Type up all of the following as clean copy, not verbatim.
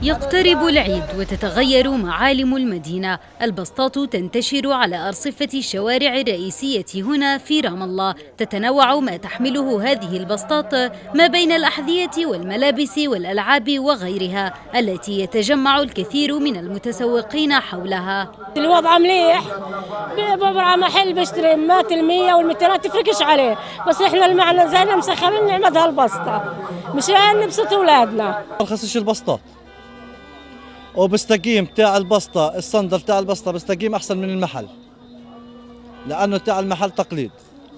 يقترب العيد وتتغير معالم المدينة. البسطات تنتشر على أرصفة الشوارع الرئيسية هنا في رام الله. تتنوع ما تحمله هذه البسطات ما بين الأحذية والملابس والألعاب وغيرها، التي يتجمع الكثير من المتسوقين حولها. الوضع مليح، ببرع محل بشتري مات المية والمتين تفرقش عليه، بس احنا المعنى زينا مسخرين نعمتها البسطة مشان نبسط اولادنا. رخصش البسطات وبستقيم تاع البسطة، الصندل تاع البسطة بستقيم أحسن من المحل، لأنه تاع المحل تقليد.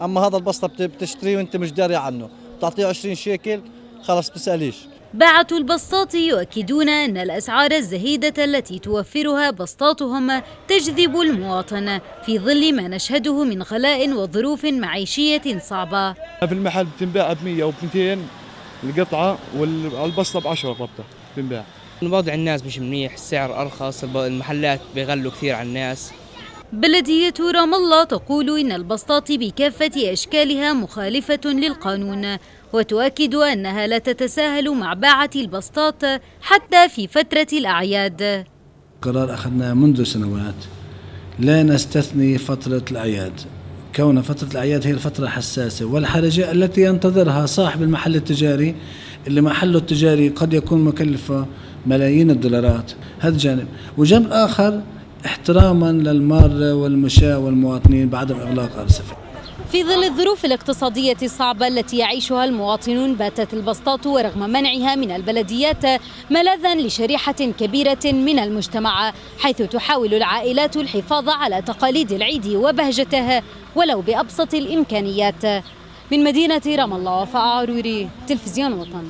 أما هذا البسطة بتشتريه وأنت مش داري عنه، تعطيه 20 شيكل خلاص بتسأليش. باعة البسطات يؤكدون أن الأسعار الزهيدة التي توفرها بسطاتهم تجذب المواطن في ظل ما نشهده من غلاء وظروف معيشية صعبة. في المحل بتنباع ب100 و200 القطعة، والبسطة ب10 الربطة بتنباع. وضع الناس مش منيح، السعر أرخص، المحلات بيغلوا كثير على الناس. بلدية رام الله تقول إن البسطات بكافة أشكالها مخالفة للقانون، وتؤكد أنها لا تتساهل مع باعة البسطات حتى في فترة الأعياد. قرار أخذناه منذ سنوات لا نستثني فترة الأعياد، كون فترة الأعياد هي الفترة الحساسة والحرجة التي ينتظرها صاحب المحل التجاري اللي محله التجاري قد يكون مكلفة ملايين الدولارات. هذا جانب، وجانب آخر احتراما للمارة والمشاة والمواطنين بعدم إغلاق أرصفة. في ظل الظروف الاقتصادية الصعبة التي يعيشها المواطنون، باتت البسطات ورغم منعها من البلديات ملاذا لشريحة كبيرة من المجتمع، حيث تحاول العائلات الحفاظ على تقاليد العيد وبهجته ولو بأبسط الإمكانيات. من مدينة رام الله، وفاء عروري، تلفزيون وطن.